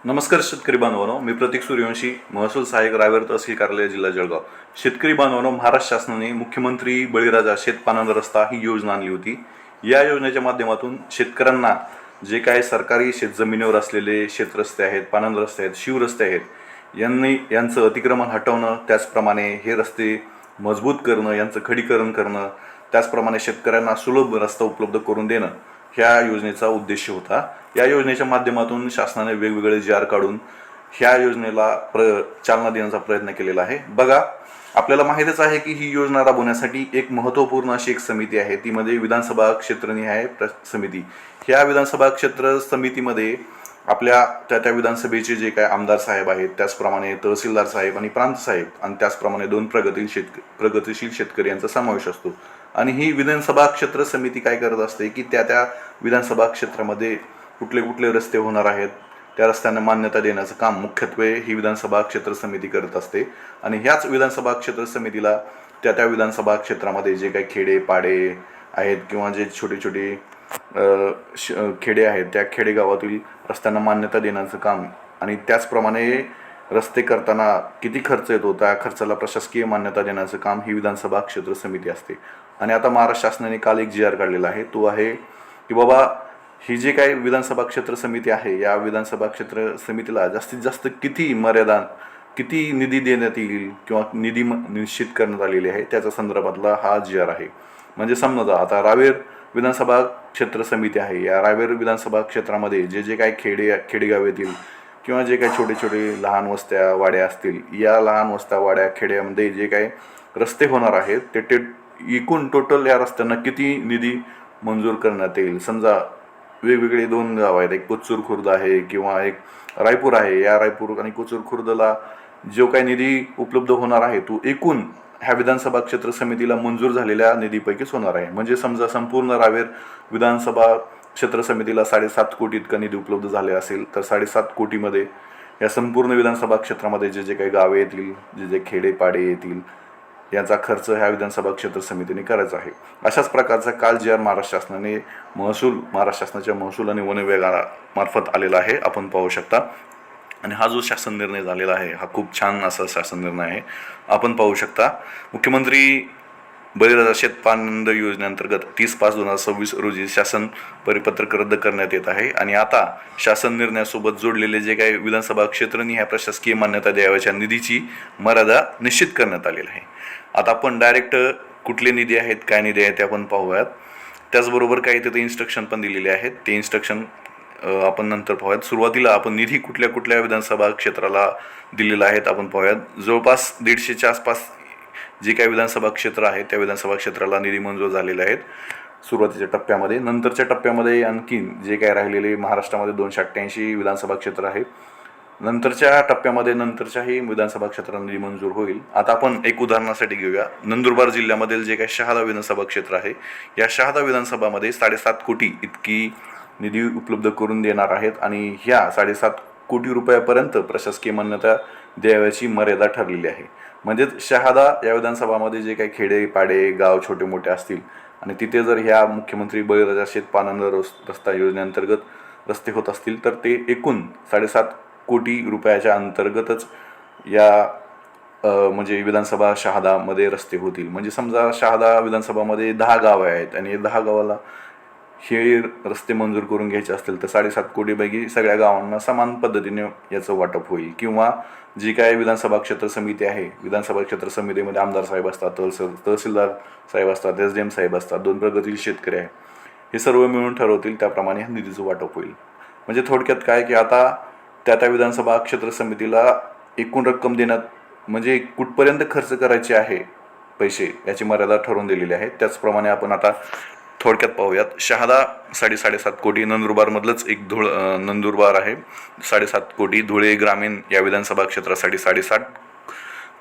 नमस्कार शेतकरी बांधवांनो, मी प्रतीक सूर्यवंशी, महसूल सहाय्यक, रावेर तहसील कार्यालय, जिल्हा जळगाव. शेतकरी बांधवांनो, महाराष्ट्र शासनाने मुख्यमंत्री बळीराजा शेतपानंद रस्ता ही योजना आणली होती. या योजनेच्या माध्यमातून शेतकऱ्यांना जे काही सरकारी शेतजमिनीवर असलेले शेतरस्ते आहेत, पानंद रस्ते आहेत, शिवरस्ते आहेत, यांचं अतिक्रमण हटवणं, त्याचप्रमाणे हे रस्ते मजबूत करणं, यांचं खडीकरण करणं, त्याचप्रमाणे शेतकऱ्यांना सुलभ रस्ता उपलब्ध करून देणं, ह्या योजनेचा उद्देश होता. या योजनेच्या माध्यमातून शासनाने वेगवेगळे जी आर काढून ह्या योजनेला चालना देण्याचा प्रयत्न केलेला आहे. बघा, आपल्याला माहितीच आहे की ही योजना राबवण्यासाठी एक महत्त्वपूर्ण अशी एक समिती आहे, ती म्हणजे विधानसभा क्षेत्रनिहाय समिती. ह्या विधानसभा क्षेत्र समितीमध्ये आपल्या त्या विधानसभेचे जे काही आमदार साहेब आहेत, त्याचप्रमाणे तहसीलदार साहेब आणि प्रांत साहेब, आणि त्याचप्रमाणे 2 प्रगतिशील शेतकरी यांचा समावेश असतो. आणि ही विधानसभा क्षेत्र समिती काय करत असते की त्या विधानसभा क्षेत्रामध्ये कुठले कुठले रस्ते होणार आहेत, त्या रस्त्यांना मान्यता देण्याचं काम मुख्यत्वे ही विधानसभा क्षेत्र समिती करत असते. आणि ह्याच विधानसभा क्षेत्र समितीला त्या विधानसभा क्षेत्रामध्ये जे काही खेडे पाडे आहेत किंवा जे छोटे छोटे खेडे आहेत, त्या खेडेगावातील रस्त्यांना मान्यता देण्याचं काम, आणि त्याचप्रमाणे रस्ते करताना किती खर्च येतो त्या खर्चाला प्रशासकीय मान्यता देण्याचं काम ही विधानसभा क्षेत्र समिती असते. आणि आता महाराष्ट्र शासनाने काल एक GR काढलेला आहे, तो आहे की बाबा, ही जी काही विधानसभा क्षेत्र समिती आहे, या विधानसभा क्षेत्र समितीला जास्तीत जास्त किती निधी देण्यात येईल किंवा निधी निश्चित करण्यात आलेली आहे, त्याच्या संदर्भातला हा GR आहे. म्हणजे समजा आता रावेर विधानसभा क्षेत्र समिती आहे, या रावेर विधानसभा क्षेत्रामध्ये जे काही खेडेगाव येतील किंवा जे काही छोटे छोटे लहान वस्त्या वाड्या असतील, या लहान वस्त्या वाड्या खेड्यामध्ये जे काही रस्ते होणार आहेत, ते एकूण टोटल या रस्त्यांना किती निधी मंजूर करण्यात येईल. समजा वेगवेगळे 2 गाव आहेत, एक कोचूर खुर्द आहे किंवा एक रायपूर आहे, या रायपूर आणि कोचूर खुर्दला जो काही निधी उपलब्ध होणार आहे, तो एकूण ह्या विधानसभा क्षेत्र समितीला मंजूर झालेल्या निधीपैकीच होणार आहे. म्हणजे समजा संपूर्ण रावेर विधानसभा क्षेत्र समितीला 7.5 कोटी इतका निधी उपलब्ध झाले असेल, तर 7.5 कोटीमध्ये या संपूर्ण विधानसभा क्षेत्रामध्ये जे काही गावे येतील, जे खेडेपाडे येतील, याचा खर्च ह्या विधानसभा क्षेत्र समितीने करायचा आहे. अशाच प्रकारचा काल GR महाराष्ट्र शासनाच्या महसूल आणि वन विभागामार्फत आलेला आहे, आपण पाहू शकता. आणि हा जो शासन निर्णय झालेला आहे, हा खूप छान असा शासन निर्णय आहे, आपण पाहू शकता. मुख्यमंत्री बळीराजा शेतपानंद योजनेअंतर्गत 30/5/2026 रोजी शासन परिपत्रक रद्द करण्यात येत आहे. आणि आता शासन निर्णयासोबत जोडलेले जे काही विधानसभा क्षेत्रनिहाय प्रशासकीय मान्यता द्यावयाच्या निधीची मर्यादा निश्चित करण्यात आलेली आहे. आता आपण डायरेक्ट कुठले निधी आहेत, काय निधी आहेत ते आपण पाहूयात. त्याचबरोबर काही तिथे इन्स्ट्रक्शन पण दिलेले आहेत, ते इन्स्ट्रक्शन आपण नंतर पाहूयात. सुरुवातीला आपण निधी कुठल्या कुठल्या विधानसभा क्षेत्राला दिलेला आहेत आपण पाहूयात. जवळपास 150च्या आसपास जे काही विधानसभा क्षेत्र आहे, त्या विधानसभा क्षेत्राला निधी मंजूर झालेले आहेत सुरुवातीच्या टप्प्यामध्ये. नंतरच्या टप्प्यामध्ये आणखीन जे काही राहिलेले महाराष्ट्रामध्ये 288 विधानसभा क्षेत्र आहेत, नंतरच्या टप्प्यामध्ये नंतरच्याही विधानसभा क्षेत्राला निधी मंजूर होईल. आता आपण एक उदाहरणासाठी घेऊया. नंदुरबार जिल्ह्यामधील जे काही शहादा विधानसभा क्षेत्र आहे, या शहादा विधानसभामध्ये 7.5 कोटी इतकी निधी उपलब्ध करून देणार आहेत. आणि ह्या 7.5 कोटी रुपयापर्यंत प्रशासकीय मान्यता द्यावयाची मर्यादा ठरलेली आहे. म्हणजेच शहादा या विधानसभामध्ये जे काही खेडे पाडे गाव छोटे मोठे असतील, आणि तिथे जर ह्या मुख्यमंत्री बळीराजा शेतपानंद रस्ता योजनेअंतर्गत रस्ते होत असतील, तर ते एकूण 7.5 कोटी रुपयाच्या अंतर्गतच या म्हणजे विधानसभा शहादामध्ये रस्ते होतील. म्हणजे समजा शहादा विधानसभामध्ये 10 गावं आहेत आणि 10 गावाला हे रस्ते मंजूर करून घ्यायचे असतील, तर 7.5 कोटीपैकी सगळ्या गावांना समान पद्धतीने याचं वाटप होईल. किंवा जी काय विधानसभा क्षेत्र समिती आहे, विधानसभा क्षेत्र समितीमध्ये आमदार साहेब असतात, तहसीलदार साहेब असतात, SDM साहेब असतात, 2 प्रगतिशील शेतकरी आहे, हे सर्व मिळून ठरवतील, त्याप्रमाणे निधीचं वाटप होईल. म्हणजे थोडक्यात काय की आता त्या विधानसभा क्षेत्र समितीला एकूण रक्कम देण्यात, म्हणजे कुठपर्यंत खर्च करायचे आहे पैसे, याची मर्यादा ठरवून दिलेली आहे. त्याचप्रमाणे आपण आता थोडक्यात पाहूयात. शहादा 7.5 कोटी, नंदुरबारमधलंच एक नंदुरबार आहे 7.5 कोटी, धुळे ग्रामीण या विधानसभा क्षेत्रासाठी 7.5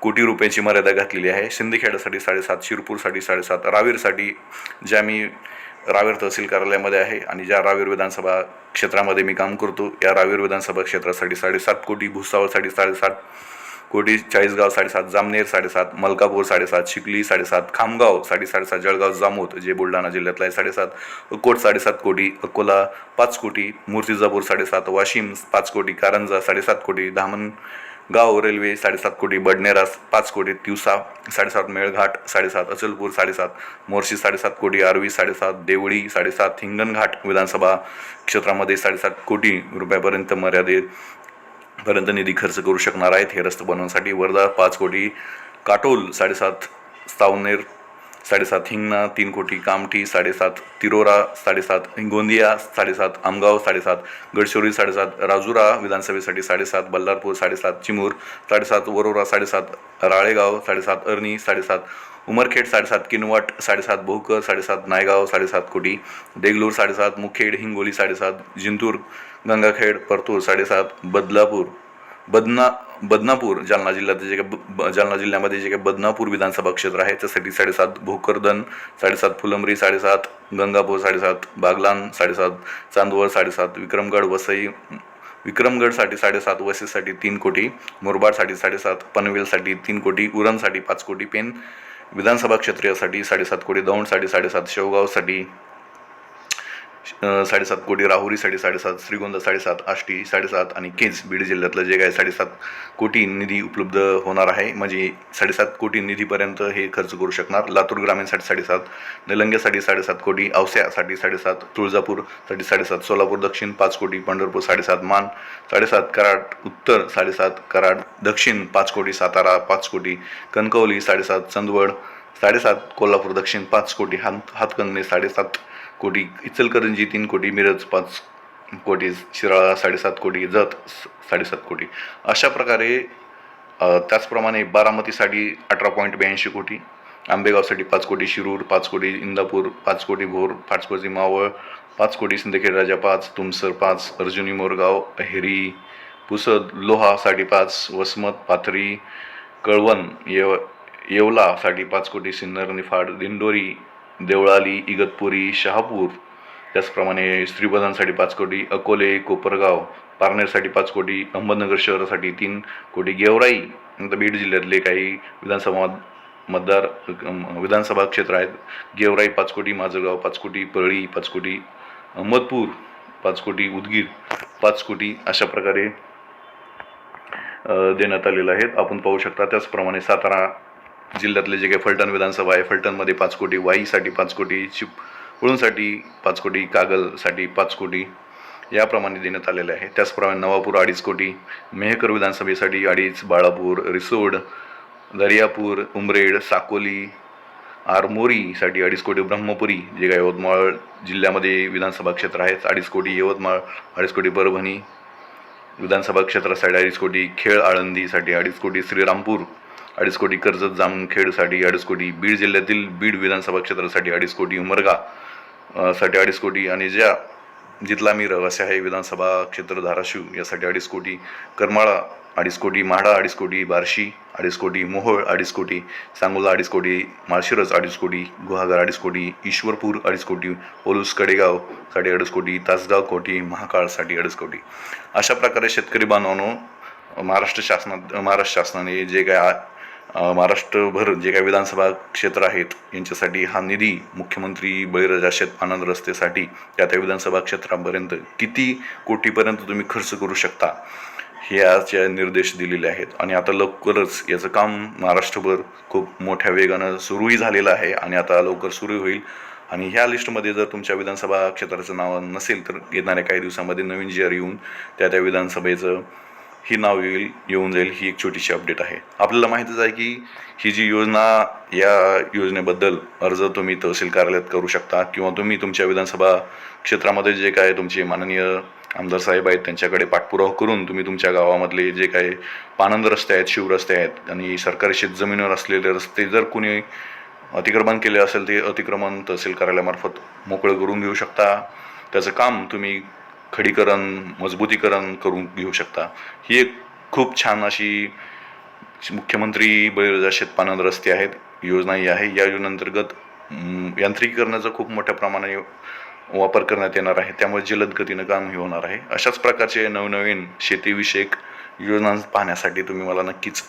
कोटी रुपयाची मर्यादा घातलेली आहे. शिंदखेड्यासाठी 7.5, शिरपूरसाठी 7.5, रावेरसाठी, ज्या मी रावेर तहसील कार्यालयामध्ये आहे आणि ज्या रावेर विधानसभा क्षेत्रामध्ये मी काम करतो, या रावेर विधानसभा क्षेत्रासाठी 7.5 कोटी, भुसावळसाठी 7.5 कोटी, चाळीसगाव 7.5, जामनेर 7.5, मलकापूर 7.5, चिखली 7.5, खामगाव 7.5, जळगाव जामोद जे बुलढाणा जिल्ह्यातलं आहे 7.5, अकोट 7.5 कोटी, अकोला 5 कोटी, मूर्तिजापूर 7.5, वाशिम 5 कोटी, कारंजा 7.5 कोटी, धामणगाव रेल्वे 7.5 कोटी, बडनेरा 5 कोटी, तिवसा 7.5, मेळघाट 7.5, अचलपूर 7.5, मोर्शी 7.5 कोटी, आर्वी 7.5, देवळी 7.5, हिंगणघाट विधानसभा क्षेत्रामध्ये 7.5 कोटी रुपयापर्यंत पर्यंत निधी खर्च करू शकणार आहेत हे रस्ते बनवण्यासाठी. वर्धा 5 कोटी, काटोल 7.5, सावनेर 7.5, हिंगणा 3 कोटी, कामठी 7.5, तिरोरा 7.5, गोंदिया 7.5, आमगाव 7.5, गडचिरोली 7.5, राजुरा विधानसभेसाठी 7.5, बल्लारपूर 7.5, चिमूर 7.5, वरोरा 7.5, राळेगाव 7.5, अरणी 7.5, उमरखेड 7.5, किनवट 7.5, भोकर 7.5, नायगाव 7.5 कोटी, देगलूर 7.5, मुखेड हिंगोली 7.5, जिंतूर गंगाखेड परतूर 7.5, बदनापूर जालना जिल्ह्यामध्ये जे काही बदनापूर विधानसभा क्षेत्र आहे त्यासाठी 7.5, भोकरदन 7.5, फुलंब्री 7.5, गंगापूर 7.5, बागलान 7.5, चांदवड 7.5, विक्रमगडसाठी 7.5, वसईसाठी 3 कोटी, मुरबाडसाठी 7.5, पनवेलसाठी 3 कोटी, उरणसाठी 5 कोटी, पेन विधानसभा क्षेत्रासाठी 7.5 कोटी, दौंडसाठी 7.5, शेवगावसाठी 7.5 कोटी, राहुरीसाठी 7.5, श्रीगोंदा 7.5, आष्टी 7.5 आणि केज बीड जिल्ह्यातलं जे काय 7.5 कोटी निधी उपलब्ध होणार आहे. म्हणजे 7.5 कोटी निधीपर्यंत हे खर्च करू शकणार. लातूर ग्रामीणसाठी 7.5, निलंगेसाठी 7.5 कोटी, औस्यासाठी 7.5, तुळजापूरसाठी 7.5, सोलापूर दक्षिण 5 कोटी, पंढरपूर 7.5, मान 7.5, कराड उत्तर 7.5, कराड दक्षिण 5 कोटी, सातारा 5 कोटी, कणकवली 7.5, चंदवड 7.5, कोल्हापूर दक्षिण 5 कोटी, हातकणंगले 7.5 कोटी, इचलकरंजी 3 कोटी, मिरज 5 कोटी, शिराळा 7.5 कोटी, जत 7.5 कोटी. अशा प्रकारे त्याचप्रमाणे बारामतीसाठी 18.82 कोटी, आंबेगावसाठी 5 कोटी, शिरूर 5 कोटी, इंदापूर 5 कोटी, भोर 5 कोटी, मावळ 5 कोटी, सिंदखेड राजा 5, तुमसर 5, अर्जुनी मोरगाव, हेरी, पुसद, लोहासाठी 5, वसमत, पाथरी, कळवण, येवलासाठी 5 कोटी, सिन्नर, निफाड, दिंडोरी, देवळाली, इगतपुरी, शहापूर, त्याचप्रमाणे श्रीवर्धनसाठी 5 कोटी, अकोले, कोपरगाव, पारनेरसाठी 5 कोटी, अहमदनगर शहरासाठी 3 कोटी, गेवराई बीड जिल्ह्यातले काही विधानसभा क्षेत्र आहेत. गेवराई 5 कोटी, माझगाव 5 कोटी, परळी 5 कोटी, अहमदपूर 5 कोटी, उदगीर 5 कोटी अशा प्रकारे देण्यात आलेलं आहे. आपण पाहू शकता. त्याचप्रमाणे सातारा जिल्ह्यातले जे काही फलटण विधानसभा आहे, फलटणमध्ये 5 कोटी, वाईसाठी 5 कोटी, चिपळूणसाठी 5 कोटी, कागलसाठी 5 कोटी याप्रमाणे देण्यात आलेले आहे. त्याचप्रमाणे नवापूर 2.5 कोटी, मेहकर विधानसभेसाठी 2.5, बाळापूर, रिसोड, दर्यापूर, उमरेड, साकोली, आरमोरीसाठी 2.5 कोटी, ब्रह्मपुरी जे काही यवतमाळ जिल्ह्यामध्ये विधानसभा क्षेत्र आहे 2.5 कोटी, यवतमाळ 2.5 कोटी, परभणी विधानसभा क्षेत्रासाठी 2.5 कोटी, खेळ आळंदीसाठी 2.5 कोटी, श्रीरामपूर 2.5 कोटी, कर्जत जामखेडसाठी 2.5 कोटी, बीड जिल्ह्यातील बीड विधानसभा क्षेत्रासाठी 2.5 कोटी, उमरगा साठी 2.5 कोटी आणि जिथला मी रहिवासी आहे विधानसभा क्षेत्र धाराशिव यासाठी 2.5 कोटी, करमाळा 2.5 कोटी, माढा 2.5 कोटी, बार्शी 2.5 कोटी, मोहोळ 2.5 कोटी, सांगोला 2.5 कोटी, माळशिरस 2.5 कोटी, गुहागर 2.5 कोटी, ईश्वरपूर 2.5 कोटी, ओलूस कडेगाव साठी 2.5 कोटी, तासगाव कोटी, महाकाळसाठी 2.5 कोटी. अशा प्रकारे शेतकरी बांधवांनो महाराष्ट्र शासनाने जे काय महाराष्ट्रभर जे काही विधानसभा क्षेत्र आहेत यांच्यासाठी हा निधी मुख्यमंत्री बळीराजा शेत पानंद रस्त्यासाठी त्या विधानसभा क्षेत्रापर्यंत किती कोटीपर्यंत तुम्ही खर्च करू शकता ह्याचे निर्देश दिलेले आहेत. आणि आता लवकरच याचं काम महाराष्ट्रभर खूप मोठ्या वेगानं सुरूही झालेलं आहे आणि आता लवकर सुरू होईल. आणि ह्या लिस्टमध्ये जर तुमच्या विधानसभा क्षेत्राचं नाव नसेल तर येणाऱ्या काही दिवसामध्ये नवीन जी आर येऊन त्या विधानसभेचं ही नाव येऊन जाईल. ही एक छोटीशी अपडेट आहे. आपल्याला माहितीच आहे की ही जी योजना या योजनेबद्दल अर्ज तुम्ही तहसील कार्यालयात करू शकता किंवा तुम्ही तुमच्या विधानसभा क्षेत्रामध्ये जे काय तुमचे माननीय आमदार साहेब आहेत त्यांच्याकडे पाठपुरावा करून तुम्ही तुमच्या गावामधले जे काही पानंद रस्ते आहेत, शिवरस्ते आहेत आणि सरकारी शेतजमिनीवर असलेले रस्ते जर कुणी अतिक्रमण केले असेल ते अतिक्रमण तहसील कार्यालयामार्फत मोकळं करून घेऊ शकता. त्याचं काम तुम्ही खडीकरण, मजबूतीकरण करून घेऊ शकता. ही एक खूप छान अशी मुख्यमंत्री बळीराजा शेत पानंद रस्ते आहेत योजना ही आहे. या योजनेअंतर्गत यांत्रिकीकरणाचा खूप मोठ्या प्रमाणाने वापर करण्यात येणार आहे. त्यामुळे जलद गतीनं काम हे होणार आहे. अशाच प्रकारचे नवनवीन शेतीविषयक योजना पाहण्यासाठी तुम्ही मला नक्कीच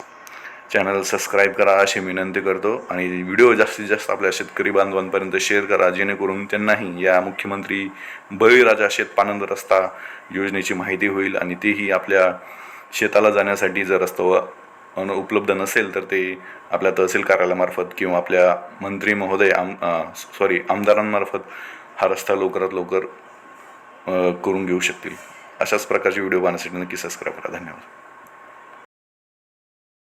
चॅनल सबस्क्राईब करा अशी विनंती करतो आणि व्हिडिओ जास्तीत जास्त आपल्या शेतकरी बांधवांपर्यंत शेअर करा, जेणेकरून त्यांनाही या मुख्यमंत्री बळीराजा शेत पानंद रस्ता योजनेची माहिती होईल आणि तेही आपल्या शेताला जाण्यासाठी जर रस्ता उपलब्ध नसेल तर ते आपल्या तहसील कार्यालयामार्फत किंवा आपल्या मंत्री महोदय आमदारांमार्फत हा रस्ता लवकरात लवकर करून घेऊ शकतील. अशाच प्रकारचे व्हिडिओ पाहण्यासाठी नक्की सबस्क्राईब करा. धन्यवाद.